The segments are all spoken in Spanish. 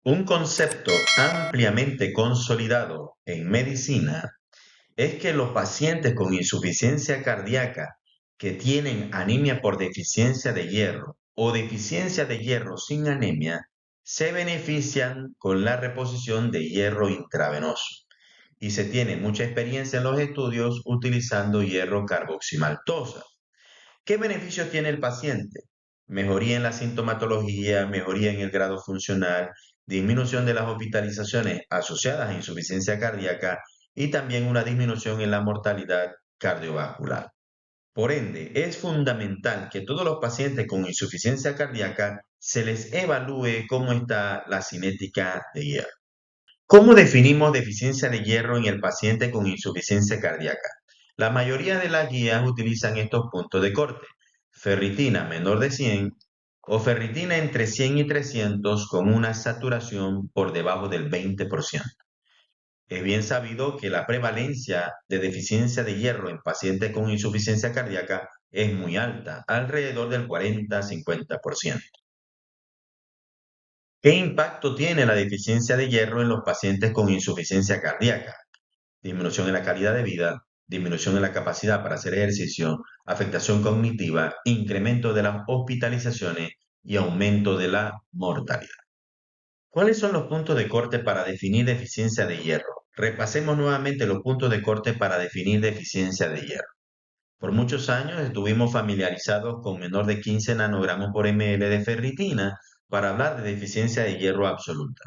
Un concepto ampliamente consolidado en medicina es que los pacientes con insuficiencia cardíaca que tienen anemia por deficiencia de hierro o deficiencia de hierro sin anemia se benefician con la reposición de hierro intravenoso. Y se tiene mucha experiencia en los estudios utilizando hierro carboximaltosa. ¿Qué beneficios tiene el paciente? Mejoría en la sintomatología, mejoría en el grado funcional, disminución de las hospitalizaciones asociadas a insuficiencia cardíaca y también una disminución en la mortalidad cardiovascular. Por ende, es fundamental que todos los pacientes con insuficiencia cardíaca se les evalúe cómo está la cinética de hierro. ¿Cómo definimos deficiencia de hierro en el paciente con insuficiencia cardíaca? La mayoría de las guías utilizan estos puntos de corte: ferritina menor de 100 o ferritina entre 100 y 300 con una saturación por debajo del 20%. Es bien sabido que la prevalencia de deficiencia de hierro en pacientes con insuficiencia cardíaca es muy alta, alrededor del 40-50%. ¿Qué impacto tiene la deficiencia de hierro en los pacientes con insuficiencia cardíaca? Disminución en la calidad de vida, disminución en la capacidad para hacer ejercicio, afectación cognitiva, incremento de las hospitalizaciones y aumento de la mortalidad. ¿Cuáles son los puntos de corte para definir deficiencia de hierro? Repasemos nuevamente los puntos de corte para definir deficiencia de hierro. Por muchos años estuvimos familiarizados con menor de 15 nanogramos por ml de ferritina para hablar de deficiencia de hierro absoluta.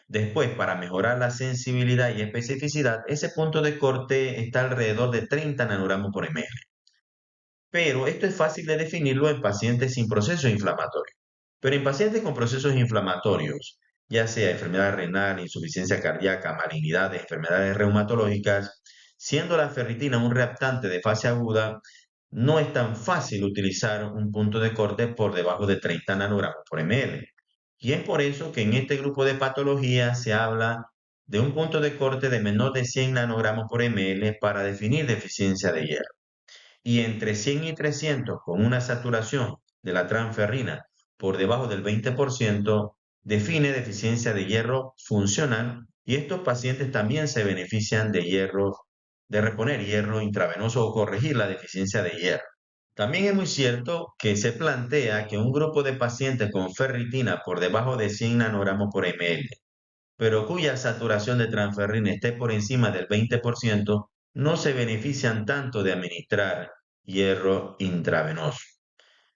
Después, para mejorar la sensibilidad y especificidad, ese punto de corte está alrededor de 30 nanogramos por ml. Pero esto es fácil de definirlo en pacientes sin proceso inflamatorio. Pero en pacientes con procesos inflamatorios, ya sea enfermedad renal, insuficiencia cardíaca, malignidades, enfermedades reumatológicas, siendo la ferritina un reactante de fase aguda, no es tan fácil utilizar un punto de corte por debajo de 30 nanogramos por ml. Y es por eso que en este grupo de patologías se habla de un punto de corte de menor de 100 nanogramos por ml para definir deficiencia de hierro. Y entre 100 y 300 con una saturación de la transferrina por debajo del 20% define deficiencia de hierro funcional, y estos pacientes también se benefician de hierro, de reponer hierro intravenoso o corregir la deficiencia de hierro. También es muy cierto que se plantea que un grupo de pacientes con ferritina por debajo de 100 nanogramos por ml, pero cuya saturación de transferrina esté por encima del 20%, no se benefician tanto de administrar hierro intravenoso.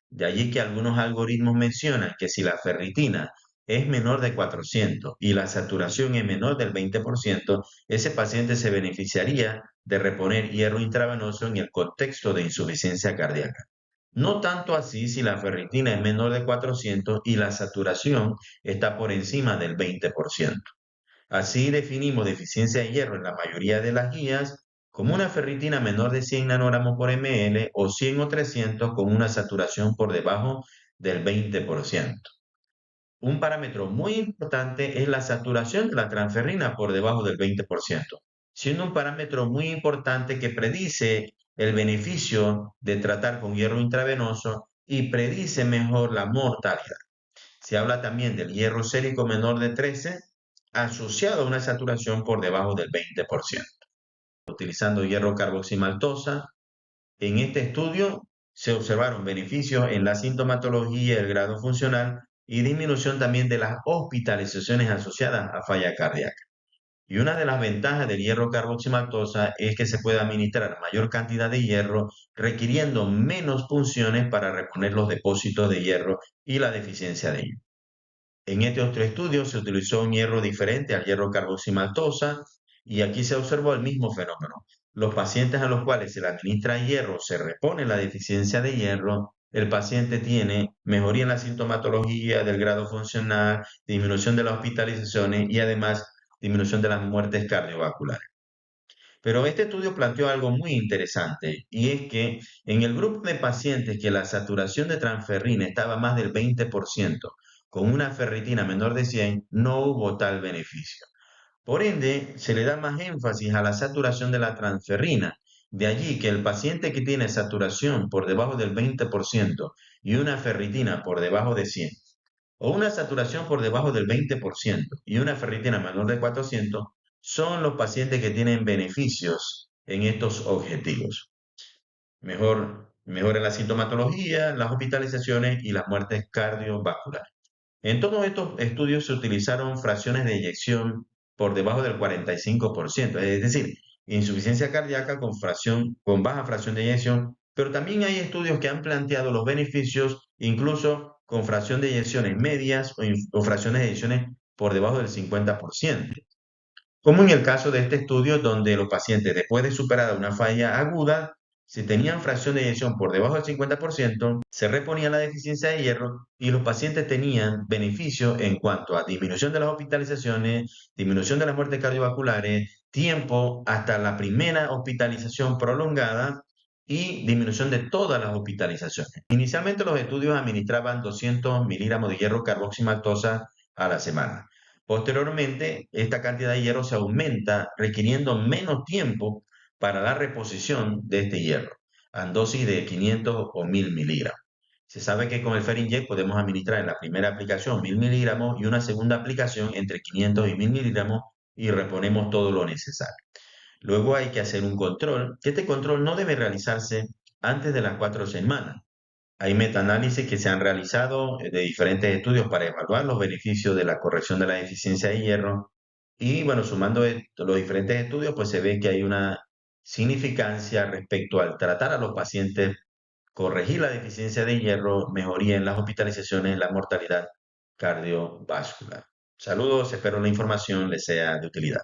De allí que algunos algoritmos mencionan que si la ferritina es menor de 400 y la saturación es menor del 20%, ese paciente se beneficiaría de reponer hierro intravenoso en el contexto de insuficiencia cardíaca. No tanto así si la ferritina es menor de 400 y la saturación está por encima del 20%. Así definimos deficiencia de hierro en la mayoría de las guías como una ferritina menor de 100 nanogramos por ml o 100 o 300 con una saturación por debajo del 20%. Un parámetro muy importante es la saturación de la transferrina por debajo del 20%, siendo un parámetro muy importante que predice el beneficio de tratar con hierro intravenoso y predice mejor la mortalidad. Se habla también del hierro sérico menor de 13 asociado a una saturación por debajo del 20%. Utilizando hierro carboximaltosa, en este estudio se observaron beneficios en la sintomatología, el grado funcional y disminución también de las hospitalizaciones asociadas a falla cardíaca. Y una de las ventajas del hierro carboximaltosa es que se puede administrar mayor cantidad de hierro, requiriendo menos punciones para reponer los depósitos de hierro y la deficiencia de hierro. En este otro estudio se utilizó un hierro diferente al hierro carboximaltosa y aquí se observó el mismo fenómeno. Los pacientes a los cuales se le administra hierro se repone la deficiencia de hierro, el paciente tiene mejoría en la sintomatología del grado funcional, disminución de las hospitalizaciones y además disminución de las muertes cardiovasculares. Pero este estudio planteó algo muy interesante, y es que en el grupo de pacientes que la saturación de transferrina estaba más del 20%, con una ferritina menor de 100, no hubo tal beneficio. Por ende, se le da más énfasis a la saturación de la transferrina. De allí que el paciente que tiene saturación por debajo del 20% y una ferritina por debajo de 100, o una saturación por debajo del 20% y una ferritina menor de 400 son los pacientes que tienen beneficios en estos objetivos. Mejora la sintomatología, las hospitalizaciones y las muertes cardiovasculares. En todos estos estudios se utilizaron fracciones de eyección por debajo del 45%, es decir, insuficiencia cardíaca con baja fracción de eyección, pero también hay estudios que han planteado los beneficios incluso con fracción de eyecciones medias o fracciones de eyecciones por debajo del 50%. Como en el caso de este estudio donde los pacientes después de superada una falla aguda, si tenían fracción de eyección por debajo del 50%, se reponía la deficiencia de hierro y los pacientes tenían beneficio en cuanto a disminución de las hospitalizaciones, disminución de las muertes cardiovasculares, tiempo hasta la primera hospitalización prolongada y disminución de todas las hospitalizaciones. Inicialmente los estudios administraban 200 miligramos de hierro carboximaltosa a la semana. Posteriormente, esta cantidad de hierro se aumenta requiriendo menos tiempo para la reposición de este hierro, a dosis de 500 o 1000 miligramos. Se sabe que con el Ferinject podemos administrar en la primera aplicación 1000 miligramos y una segunda aplicación entre 500 y 1000 miligramos y reponemos todo lo necesario. Luego hay que hacer un control, que este control no debe realizarse antes de las 4 semanas. Hay metaanálisis que se han realizado de diferentes estudios para evaluar los beneficios de la corrección de la deficiencia de hierro y bueno, sumando los diferentes estudios, pues se ve que hay una significancia respecto al tratar a los pacientes, corregir la deficiencia de hierro, mejoría en las hospitalizaciones, la mortalidad cardiovascular. Saludos, espero la información les sea de utilidad.